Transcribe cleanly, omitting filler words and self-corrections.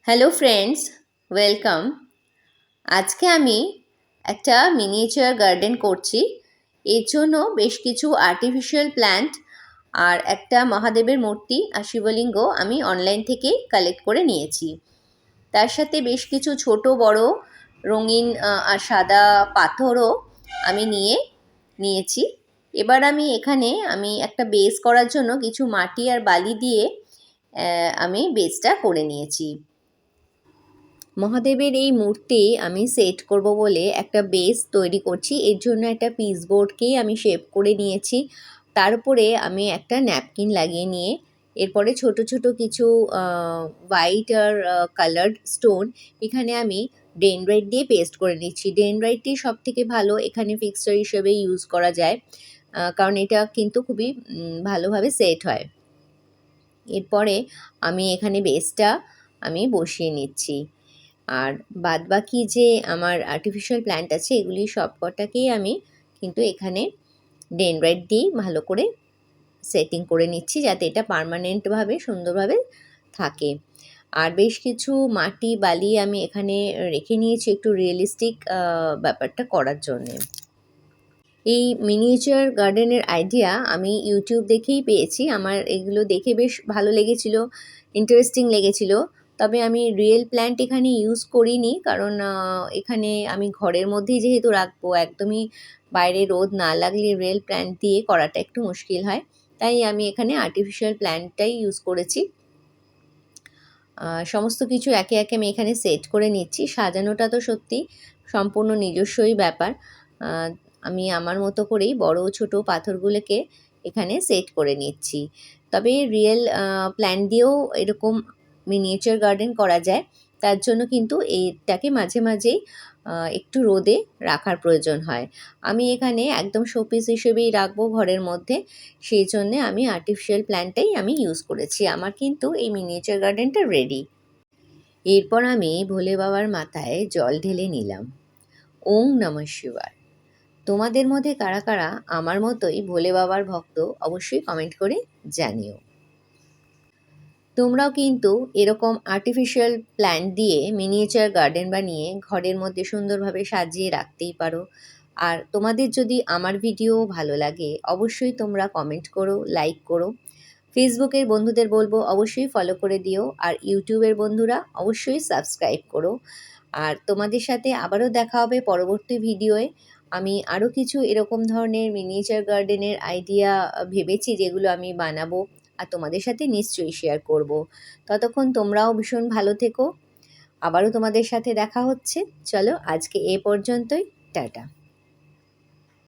Hello friends, welcome. আজকে আমি একটা মিনিয়েচার গার্ডেন করছি। এর জন্য বেশ কিছু আর্টিফিশিয়াল প্ল্যান্ট আর একটা মহাদেবের মূর্তি আর শিবলিঙ্গ আমি অনলাইন থেকে কালেক্ট করে নিয়েছি। তার সাথে বেশ কিছু ছোট বড় রঙিন আর সাদা পাথরও আমি নিয়েছি। এবার আমি একটা বেস করার জন্য কিছু মাটি আর বালি দিয়ে আমি বেসটা করে নিয়েছি। মহাদেবের এই মূর্তি আমি সেট করব বলে একটা বেস তৈরি করছি। এর জন্য একটা পিসবোর্ডকেই আমি শেপ করে নিয়েছি। তার উপরে আমি একটা ন্যাপকিন লাগিয়ে নিয়ে এরপরে ছোট ছোট কিছু হোয়াইট আর কালার্ড স্টোন এখানে আমি ডেনড্রাইট দিয়ে পেস্ট করে নিচ্ছি। ডেনড্রাইটটি সব থেকে ভালো এখানে ফিক্সচার হিসেবে ইউজ করা যায়, কারণ এটা কিন্তু খুবই ভালোভাবে সেট হয়। এরপরে আমি এখানে বেসটা আমি বসিয়ে নিচ্ছি। আর বাদবাকি যে আমার আর্টিফিশিয়াল প্ল্যান্ট আছে এগুলি সব কটাকেই আমি কিন্তু এখানে ডেনড্রাইট দিয়েই ভালো করে সেটিং করে নিচ্ছি, যাতে এটা পার্মানেন্টভাবে সুন্দরভাবে থাকে। আর বেশ কিছু মাটি বালি আমি এখানে রেখে নিয়েছি একটু রিয়েলিস্টিক ব্যাপারটা করার জন্যে। এই মিনিয়েচার গার্ডেনের আইডিয়া আমি ইউটিউব দেখেই পেয়েছি। আমার এগুলো দেখে বেশ ভালো লেগেছিল, ইন্টারেস্টিং লেগেছিল। তবে আমি রিয়েল প্ল্যান্ট এখানে ইউজ করিনি, কারণ এখানে আমি ঘরের মধ্যেই যেহেতু রাখবো, একদমই বাইরে রোদ না লাগলে রিয়েল প্ল্যান্ট দিয়ে করাটা একটু মুশকিল হয়। তাই আমি এখানে আর্টিফিশিয়াল প্ল্যান্টটাই ইউজ করেছি। সমস্ত কিছু একে একে আমি এখানে সেট করে নিচ্ছি। সাজানোটা তো সত্যি সম্পূর্ণ নিজস্বই ব্যাপার। আমি আমার মতো করেই বড় ছোট পাথরগুলোকে এখানে সেট করে নিচ্ছি। তবে রিয়েল প্ল্যান্ট দিয়েও এরকম মিনিয়েচার গার্ডেন করা যায়। তার জন্য কিন্তু এটাকে মাঝে মাঝেই একটু রোদে রাখার প্রয়োজন হয়। আমি এখানে একদম শোপিস হিসেবেই রাখবো ঘরের মধ্যে, সেই জন্যে আমি আর্টিফিশিয়াল প্ল্যান্টটাই আমি ইউজ করেছি। আমার কিন্তু এই মিনিয়েচার গার্ডেনটা রেডি। এরপর আমি ভোলে বাবার মাথায় জল ঢেলে নিলাম। ওং নমঃ শিবায়। তোমাদের মধ্যে কারা কারা আমার মতোই ভোলে বাবার ভক্ত অবশ্যই কমেন্ট করে জানিও। তোমরাও কিন্তু এরকম আর্টিফিশিয়াল প্ল্যান্ট দিয়ে মিনিয়েচার গার্ডেন বানিয়ে ঘরের মধ্যে সুন্দরভাবে সাজিয়ে রাখতেই পারো। আর তোমাদের যদি আমার ভিডিও ভালো লাগে অবশ্যই তোমরা কমেন্ট করো, লাইক করো। ফেসবুকের বন্ধুদের বলবো অবশ্যই ফলো করে দিও, আর ইউটিউবের বন্ধুরা অবশ্যই সাবস্ক্রাইব করো। আর তোমাদের সাথে আবারও দেখা হবে পরবর্তী ভিডিওয়ে। আমি আরও কিছু এরকম ধরনের মিনিয়েচার গার্ডেনের আইডিয়া ভেবেছি, যেগুলো আমি বানাবো আর তোমাদের সাথে নিশ্চয়ই শেয়ার করব। ততক্ষণ তোমরাও ভীষণ ভালো থেকো। আবারও তোমাদের সাথে দেখা হচ্ছে। চলো আজকে এ পর্যন্তই, টাটা।